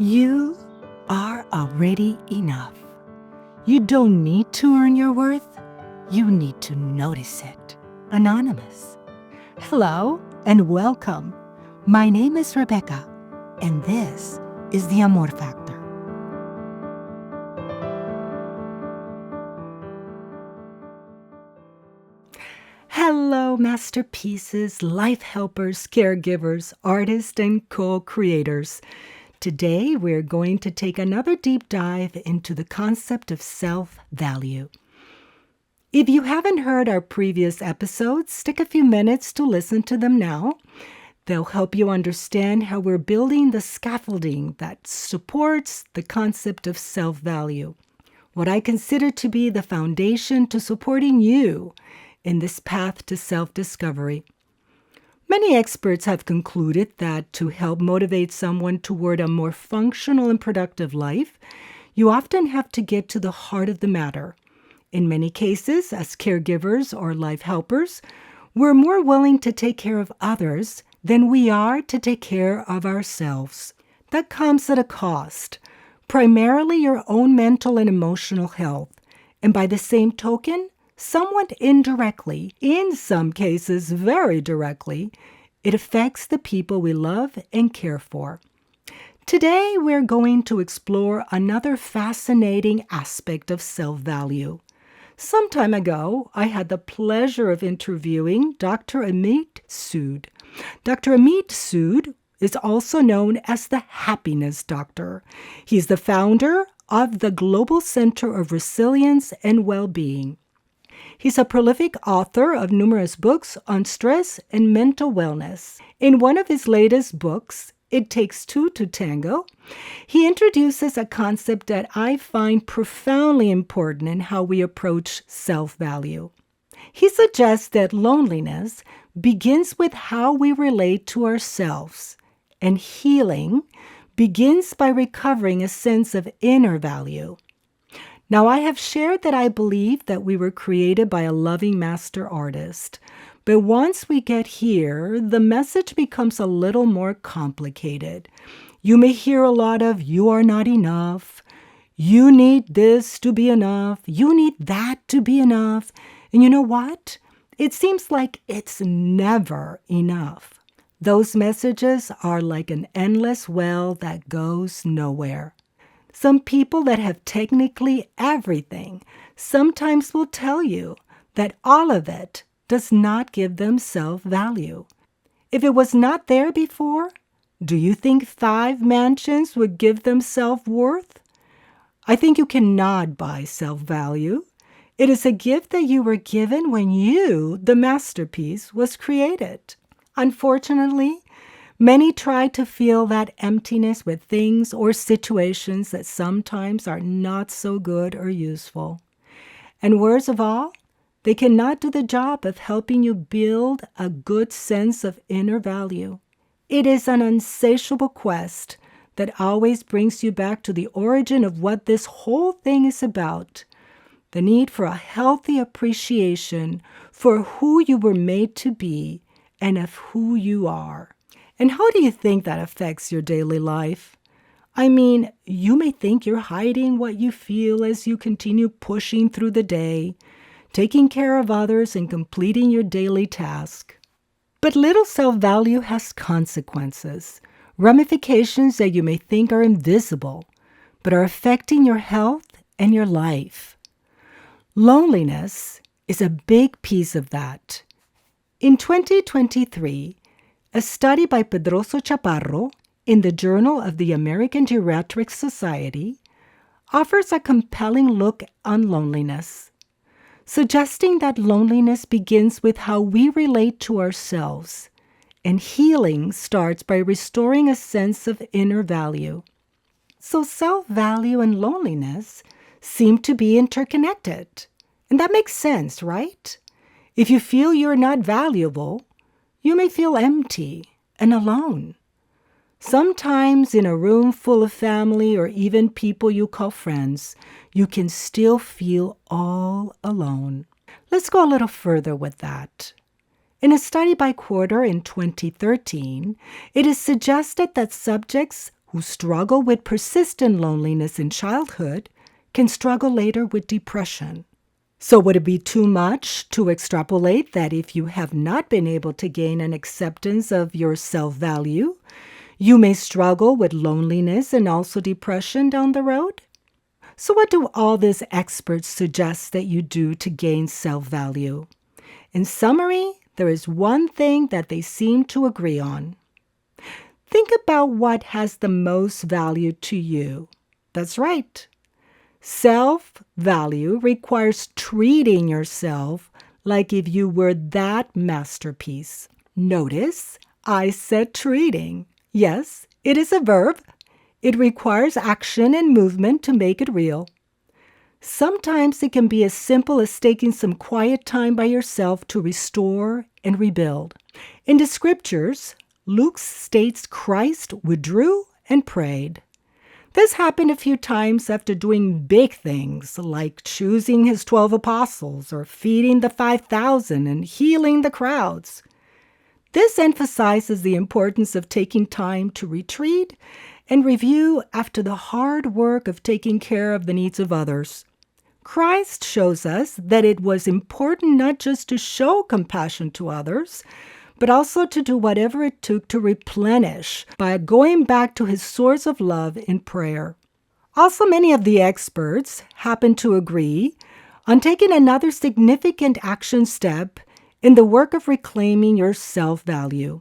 You are already enough. You don't need to earn your worth. You need to notice it. Anonymous. Hello and welcome. My name is Rebecca, and this is the Amor Factor. Hello, masterpieces, life helpers, caregivers, artists, and co-creators. Today, we're going to take another deep dive into the concept of self-value. If you haven't heard our previous episodes, take a few minutes to listen to them now. They'll help you understand how we're building the scaffolding that supports the concept of self-value, what I consider to be the foundation to supporting you in this path to self-discovery. Many experts have concluded that to help motivate someone toward a more functional and productive life, you often have to get to the heart of the matter. In many cases, as caregivers or life helpers, we're more willing to take care of others than we are to take care of ourselves. That comes at a cost, primarily your own mental and emotional health, and by the same token, somewhat indirectly, in some cases very directly, it affects the people we love and care for. Today, we're going to explore another fascinating aspect of self-value. Some time ago, I had the pleasure of interviewing Dr. Amit Sood. Dr. Amit Sood is also known as the Happiness Doctor. He's the founder of the Global Center of Resilience and Well-Being. He's a prolific author of numerous books on stress and mental wellness. In one of his latest books, It Takes Two to Tango, he introduces a concept that I find profoundly important in how we approach self-value. He suggests that loneliness begins with how we relate to ourselves, and healing begins by recovering a sense of inner value. Now, I have shared that I believe that we were created by a loving master artist. But once we get here, the message becomes a little more complicated. You may hear a lot of, you are not enough. You need this to be enough. You need that to be enough. And you know what? It seems like it's never enough. Those messages are like an endless well that goes nowhere. Some people that have technically everything sometimes will tell you that all of it does not give them self-value. If it was not there before, do you think 5 mansions would give them self-worth? I think you cannot buy self-value. It is a gift that you were given when you, the masterpiece, was created. Unfortunately, many try to fill that emptiness with things or situations that sometimes are not so good or useful. And worst of all, they cannot do the job of helping you build a good sense of inner value. It is an insatiable quest that always brings you back to the origin of what this whole thing is about, the need for a healthy appreciation for who you were made to be and of who you are. And how do you think that affects your daily life? I mean, you may think you're hiding what you feel as you continue pushing through the day, taking care of others and completing your daily task. But little self-value has consequences, ramifications that you may think are invisible, but are affecting your health and your life. Loneliness is a big piece of that. In 2023, a study by Pedroso Chaparro in the Journal of the American Geriatric Society offers a compelling look on loneliness, suggesting that loneliness begins with how we relate to ourselves, and healing starts by restoring a sense of inner value. So self-value and loneliness seem to be interconnected, and that makes sense, right? If you feel you're not valuable, you may feel empty and alone. Sometimes in a room full of family or even people you call friends, you can still feel all alone. Let's go a little further with that. In a study by Quarter in 2013, it is suggested that subjects who struggle with persistent loneliness in childhood can struggle later with depression. So would it be too much to extrapolate that if you have not been able to gain an acceptance of your self-value, you may struggle with loneliness and also depression down the road? So what do all these experts suggest that you do to gain self-value? In summary, there is one thing that they seem to agree on. Think about what has the most value to you. That's right. Self-value requires treating yourself like if you were that masterpiece. Notice I said treating. Yes, it is a verb. It requires action and movement to make it real. Sometimes it can be as simple as taking some quiet time by yourself to restore and rebuild. In the scriptures, Luke states Christ withdrew and prayed. This happened a few times after doing big things like choosing his 12 apostles or feeding the 5,000 and healing the crowds. This emphasizes the importance of taking time to retreat and review after the hard work of taking care of the needs of others. Christ shows us that it was important not just to show compassion to others, but also to do whatever it took to replenish by going back to his source of love in prayer. Also, many of the experts happen to agree on taking another significant action step in the work of reclaiming your self-value.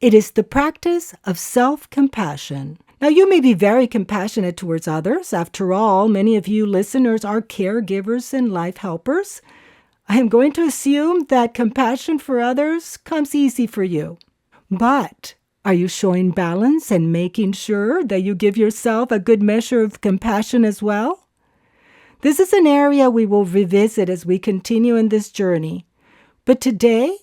It is the practice of self-compassion. Now, you may be very compassionate towards others. After all, many of you listeners are caregivers and life helpers. I am going to assume that compassion for others comes easy for you. But are you showing balance and making sure that you give yourself a good measure of compassion as well? This is an area we will revisit as we continue in this journey. But today,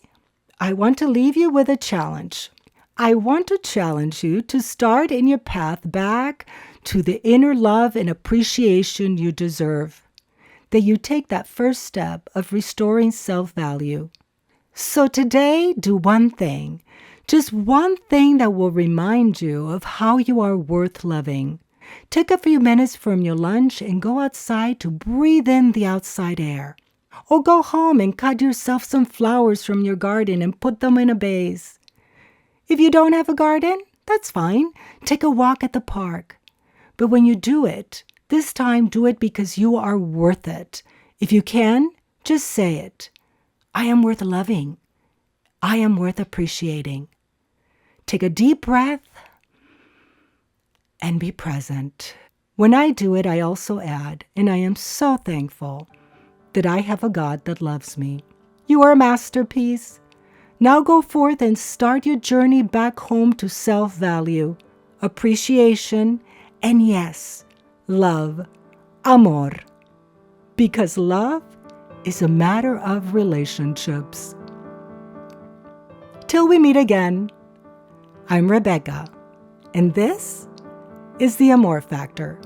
I want to leave you with a challenge. I want to challenge you to start in your path back to the inner love and appreciation you deserve. That you take that first step of restoring self-value. So today, do one thing, just one thing that will remind you of how you are worth loving. Take a few minutes from your lunch and go outside to breathe in the outside air. Or go home and cut yourself some flowers from your garden and put them in a vase. If you don't have a garden, that's fine. Take a walk at the park. But when you do it, this time, do it because you are worth it. If you can, just say it. I am worth loving. I am worth appreciating. Take a deep breath and be present. When I do it, I also add, and I am so thankful that I have a God that loves me. You are a masterpiece. Now go forth and start your journey back home to self-value, appreciation, and yes, love, amor, because love is a matter of relationships. Till we meet again, I'm Rebecca, and this is the Amor Factor.